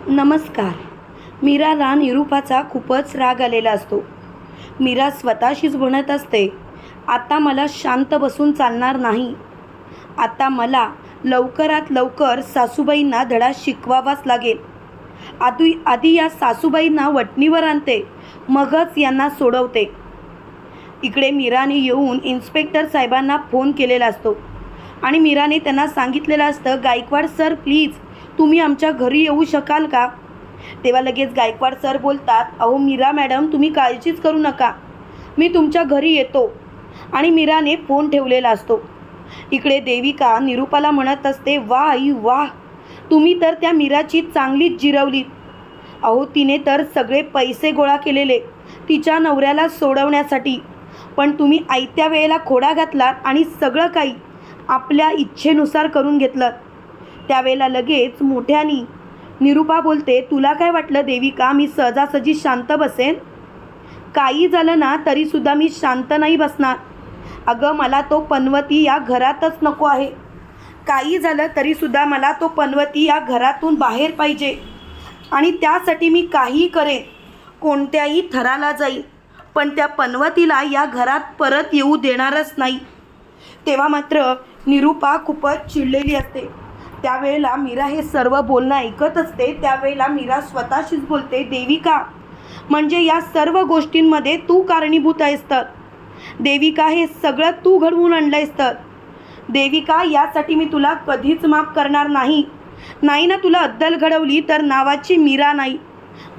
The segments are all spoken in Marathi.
नमस्कार. मीराला निरूपाचा खूपच राग आलेला असतो. मीरा स्वतःशीच म्हणत असते, आता मला शांत बसून चालणार नाही. आता मला लवकरात लवकर सासूबाईंना धडा शिकवावाच लागेल. आधी या सासूबाईंना वठणीवर आणते, मगच यांना सोडवते. इकडे मीराने येऊन इन्स्पेक्टर साहेबांना फोन केलेला असतो आणि मीराने त्यांना सांगितलेलं असतं, गायकवाड सर प्लीज तुम्ही आमच्या घरी येऊ शकाल का? तेव्हा लगेच गायकवाड सर बोलतात, अहो मीरा मॅडम तुम्ही काळजीच करू नका, मी तुमच्या घरी येतो. आणि मीराने फोन ठेवलेला असतो. इकडे देविका निरूपाला म्हणत असते, वाह आई वाह, तुम्ही तर त्या मीराची चांगलीच जिरवलीत. अहो तिने तर सगळे पैसे गोळा केलेले तिच्या नवऱ्याला सोडवण्यासाठी, पण तुम्ही आयत्या वेळेला खोडा घातलात आणि सगळं काही आपल्या इच्छेनुसार करून घेतलं. त्यावेळेला लगेच मोठ्यानी निरूपा बोलते, तुला काय वाटलं देविका मी सहजासहजी शांत बसेन? काही झालं ना तरीसुद्धा मी शांत नाही बसणार. अगं मला तो पनवती या घरातच नको आहे. काही झालं तरीसुद्धा मला तो पनवती या घरातून बाहेर पाहिजे आणि त्यासाठी मी काही करेन, कोणत्याही थराला जाईल, पण त्या पनवतीला या घरात परत येऊ देणारच नाही. तेव्हा मात्र निरूपा खूपच चिडलेली असते. त्यावेळेला मीरा हे सर्व बोलणं ऐकत असते. त्यावेळेला मीरा स्वतःशीच बोलते, देविका म्हणजे या सर्व गोष्टींमध्ये तू कारणीभूत आहेस तर. देविका हे सगळं तू घडवून आणलं आहेस तर. देविका यासाठी मी तुला कधीच माफ करणार नाही. नाही ना तुला अद्दल घडवली तर नावाची मीरा नाही.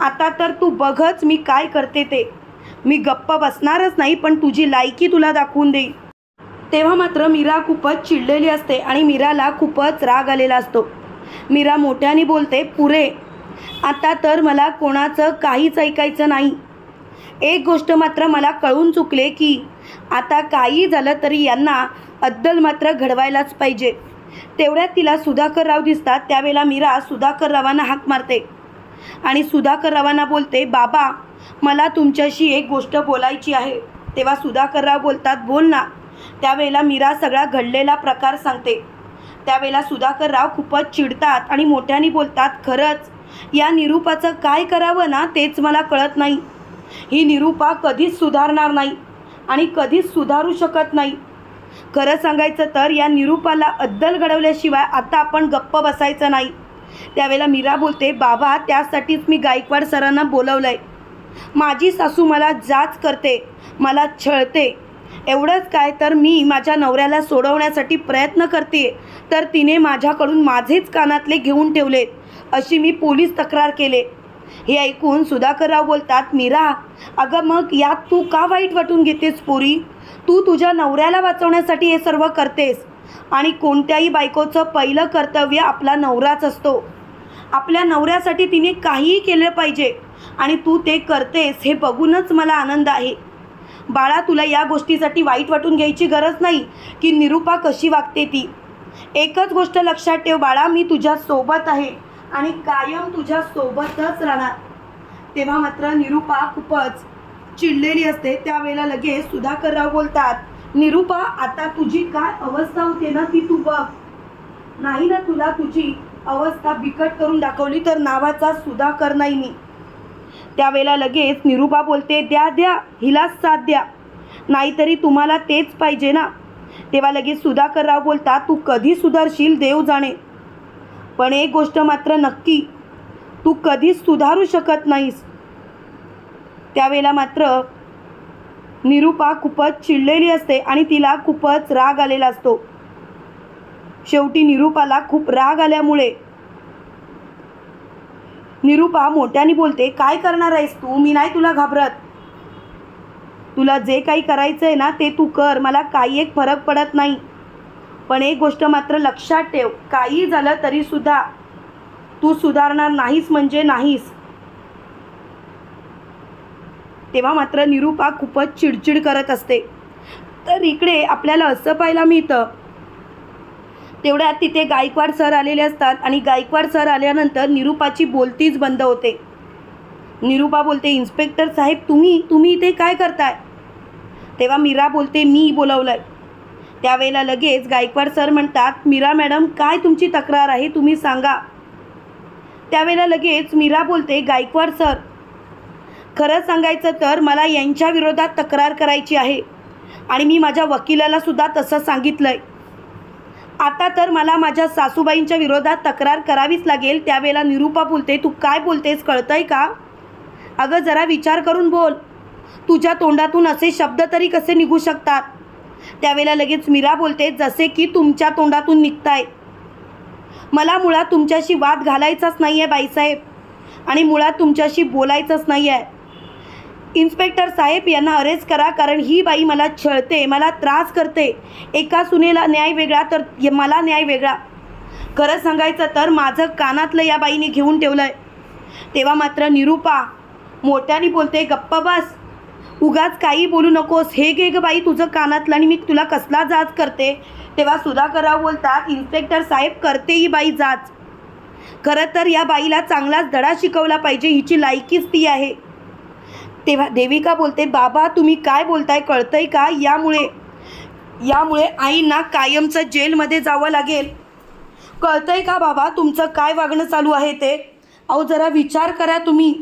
आता तर तू बघच मी काय करते ते. मी गप्प बसणारच नाही, पण तुझी लायकी तुला दाखवून देईन. तेव्हा मात्र मीरा खूपच चिडलेली असते आणि मीराला खूपच राग आलेला असतो. मीरा मोठ्याने बोलते, पुरे आता तर मला कोणाचं काहीच ऐकायचं नाही. एक गोष्ट मात्र मला कळून चुकले की आता काही झालं तरी यांना अद्दल मात्र घडवायलाच पाहिजे. तेवढ्यात तिला सुधाकरराव दिसतात. त्यावेळेला मीरा सुधाकररावांना हाक मारते आणि सुधाकररावांना बोलते, बाबा मला तुमच्याशी एक गोष्ट बोलायची आहे. तेव्हा सुधाकरराव बोलतात, बोल ना. त्यावेळेला मीरा सगळा घडलेला प्रकार सांगते. त्यावेळेला सुधाकरराव खूपच चिडतात आणि मोठ्याने बोलतात, खरंच या निरूपाचं काय करावं ना तेच मला कळत नाही. ही निरूपा कधीच सुधारणार नाही आणि कधीच सुधारू शकत नाही. खरं सांगायचं तर या निरूपाला अद्दल घडवल्याशिवाय आता आपण गप्प बसायचं नाही. त्यावेळेला मीरा बोलते, बाबा त्यासाठीच मी गायकवाड सरांना बोलवलं आहे. माझी सासू मला जाच करते, मला छळते. एवढंच काय तर मी माझ्या नवऱ्याला सोडवण्यासाठी प्रयत्न करते तर तिने माझ्याकडून माझेच कानातले घेऊन ठेवलेत, अशी मी पोलीस तक्रार केले. हे ऐकून सुधाकरराव बोलतात, मीरा अगं मग यात तू का वाईट वाटून घेतेस पोरी? तू तुझ्या नवऱ्याला वाचवण्यासाठी हे सर्व करतेस आणि कोणत्याही बायकोचं पहिलं कर्तव्य आपला नवराच असतो. आपल्या नवऱ्यासाठी तिने काहीही केलं पाहिजे आणि तू ते करतेस हे बघूनच मला आनंद आहे. बाळा तुला या गोष्टीसाठी वाईट वाटून घ्यायची गरज नाही की निरूपा कशी वागते ती. एकच गोष्ट लक्षात ठेव बाळा, मी तुझ्या सोबत आहे आणि कायम तुझ्या सोबतच राहणार. तेव्हा मात्र निरूपा खूपच चिडलेली असते. त्यावेळेला लगेच सुधाकरराव बोलतात, निरूपा आता तुझी काय अवस्था होते ना ती तू बघ. नाही ना तुला तुझी अवस्था बिकट करून दाखवली तर नावाचा सुधाकर नाही मी. त्यावेळेला लगेच निरूपा बोलते, द्या द्या हिलाच साथ द्या, नाहीतरी तुम्हाला तेच पाहिजे ना. तेव्हा लगेच सुधाकरराव बोलतात, तू कधी सुधारशील देव जाणे, पण एक गोष्ट मात्र नक्की, तू कधीच सुधारू शकत नाहीस. त्यावेळेला मात्र निरूपा खूपच चिडलेली असते आणि तिला खूपच राग आलेला असतो. शेवटी निरूपाला खूप राग आल्यामुळे निरूपा मोठ्याने बोलते, काय करणार आहेस तू? मी नाही तुला घाबरत. तुला जे काही करायचं आहे ना ते तू कर, मला काही एक फरक पडत नाही. पण एक गोष्ट मात्र लक्षात ठेव, काही झालं तरीसुद्धा तू सुधारणार नाहीस म्हणजे नाहीस. तेव्हा मात्र निरूपा खूपच चिडचिड करत असते. तर इकडे आपल्याला असं पाहायला मिळतं, तेवढ्यात तिथे गायकवाड सर आलेले असतात आणि गायकवाड सर आल्यानंतर निरूपाची बोलतीच बंद होते. निरूपा बोलते, इन्स्पेक्टर साहेब तुम्ही इथे काय करताय? तेव्हा मीरा बोलते, मी बोलवलंय. त्यावेळेला लगेच गायकवाड सर म्हणतात, मीरा मॅडम काय तुमची तक्रार आहे तुम्ही सांगा. त्यावेळेला लगेच मीरा बोलते, गायकवाड सर, खरं सांगायचं तर मला यांच्या विरोधात तक्रार करायची आहे आणि मी माझ्या वकिलाला सुद्धा तसं सांगितलं आहे. आता तर मला माझ्या सासूबाईंच्या विरोधात तक्रार करावीच लागेल. त्यावेळेला निरूपा बोलते, तू काय बोलतेस कळतंय का? अगं जरा विचार करून बोल, तुझ्या तोंडातून असे शब्द तरी कसे निघू शकतात? त्यावेळेला लगेच मीरा बोलते, जसे की तुमच्या तोंडातून निघताय. मला मुळात तुमच्याशी वाद घालायचाच नाही आहे बाईसाहेब, आणि मुळात तुमच्याशी बोलायचंच नाही आहे. इन्स्पेक्टर साहेब यांना अरेस्ट करा, कारण ही बाई मला छळते, मला त्रास करते. एका सुनेला न्याय वेगळा तर मला न्याय वेगळा. खरं सांगायचं तर माझं कानातलं या बाईने घेऊन ठेवलं आहे. तेव्हा मात्र निरूपा मोठ्याने बोलते, गप्पा बस, उगाच काही बोलू नकोस. हे घे ग बाई तुझं कानातलं, आणि मी तुला कसला जाच करते. तेव्हा सुधाकरराव बोलतात, इन्स्पेक्टर साहेब करते ही बाई जाच. खरं तर या बाईला चांगलाच धडा शिकवला पाहिजे, हिची लायकीच ती आहे. तेव्हा देविका बोलते, बाबा तुम्ही काय बोलताय कळतंय का? यामुळे आईंना कायमचं जेलमध्ये जावं लागेल. कळतंय का बाबा तुमचं काय वागणं चालू आहे ते? अहो जरा विचार करा तुम्ही,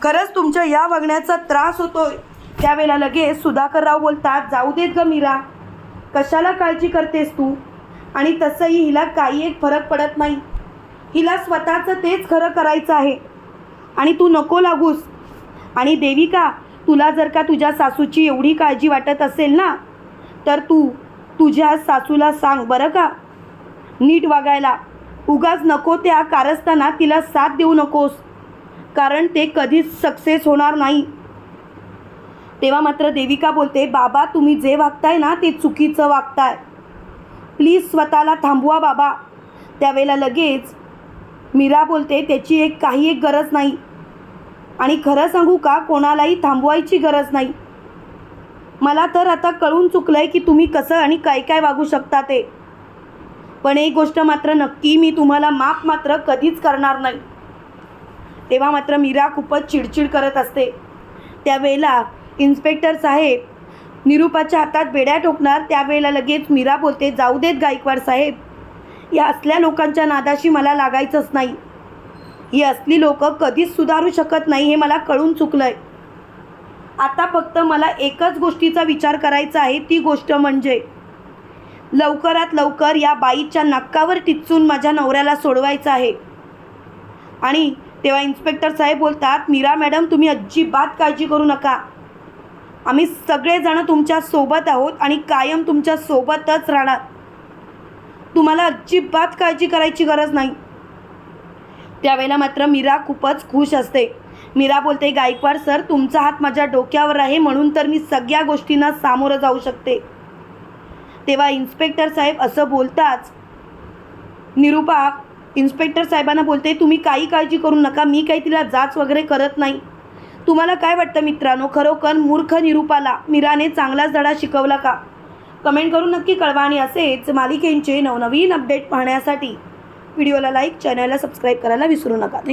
खरंच तुमच्या या वागण्याचा त्रास होतोय. त्यावेळेला लगेच सुधाकरराव बोलतात, जाऊ देत ग मीरा, कशाला काळजी करतेस तू? आणि तसंही हिला काही एक फरक पडत नाही. हिला स्वतःचं तेच खरं करायचं आहे आणि तू नको लागूस. आणि देविका, तुला जर का तुझ्या सासूची एवढी काळजी वाटत असेल ना, तर तू तुझ्या सासूला सांग बरं का नीट वागायला. उगाच नको त्या कारस्थानात तिला साथ देऊ नकोस, कारण ते कधीच सक्सेस होणार नाही. तेव्हा मात्र देविका बोलते, बाबा तुम्ही जे वागताय ना ते चुकीचं वागताय, प्लीज स्वतःला थांबवा बाबा. त्यावेळेला लगेच मीरा बोलते, त्याची काही एक गरज नाही, आणि खरं सांगू का कोणालाही थांबवायची गरज नाही. मला तर आता कळून चुकलं आहे की तुम्ही कसं आणि काय काय वागू शकता ते. पण एक गोष्ट मात्र नक्की, मी तुम्हाला माफ मात्र कधीच करणार नाही. तेव्हा मात्र मीरा खूपच चिडचिड करत असते. त्यावेळेला इन्स्पेक्टर साहेब निरूपाच्या हातात बेड्या ठोकणार. त्यावेळेला लगेच मीरा बोलते, जाऊ देत गायकवाड साहेब, या असल्या लोकांच्या नादाशी मला लागायचंच नाही. ही असली लोक कधीच सुधारू शकत नाही, हे मला कळून चुकलं आहे. आता फक्त मला एकच गोष्टीचा विचार करायचा आहे, ती गोष्ट म्हणजे लवकरात लवकर या बाईच्या नाकावर टिचून माझ्या नवऱ्याला सोडवायचं आहे. आणि तेव्हा इन्स्पेक्टर साहेब बोलतात, मीरा मॅडम तुम्ही अजिबात काळजी करू नका, आम्ही सगळेजण तुमच्या सोबत आहोत आणि कायम तुमच्या सोबतच राहणार. तुम्हाला अजिबात काळजी करायची गरज नाही. त्यावेळेला मात्र मीरा खूपच खुश असते. मीरा बोलते, गायकवाड सर तुमचा हात माझ्या डोक्यावर आहे, म्हणून तर मी सगळ्या गोष्टींना सामोरं जाऊ शकते. तेव्हा इन्स्पेक्टर साहेब असं बोलताच निरूपा इन्स्पेक्टर साहेबांना बोलते, तुम्ही काही काळजी करू नका, मी काही तिला जाच वगैरे करत नाही. तुम्हाला काय वाटतं मित्रांनो, खरोखर मूर्ख निरूपाला मीराने चांगलाच धडा शिकवला का? कमेंट करून नक्की कळवा. आणि असेच मालिकेंचे नवनवीन अपडेट पाहण्यासाठी व्हिडिओला लाईक, चॅनलला सबस्क्राईब करायला विसरू नका. थँक्यू.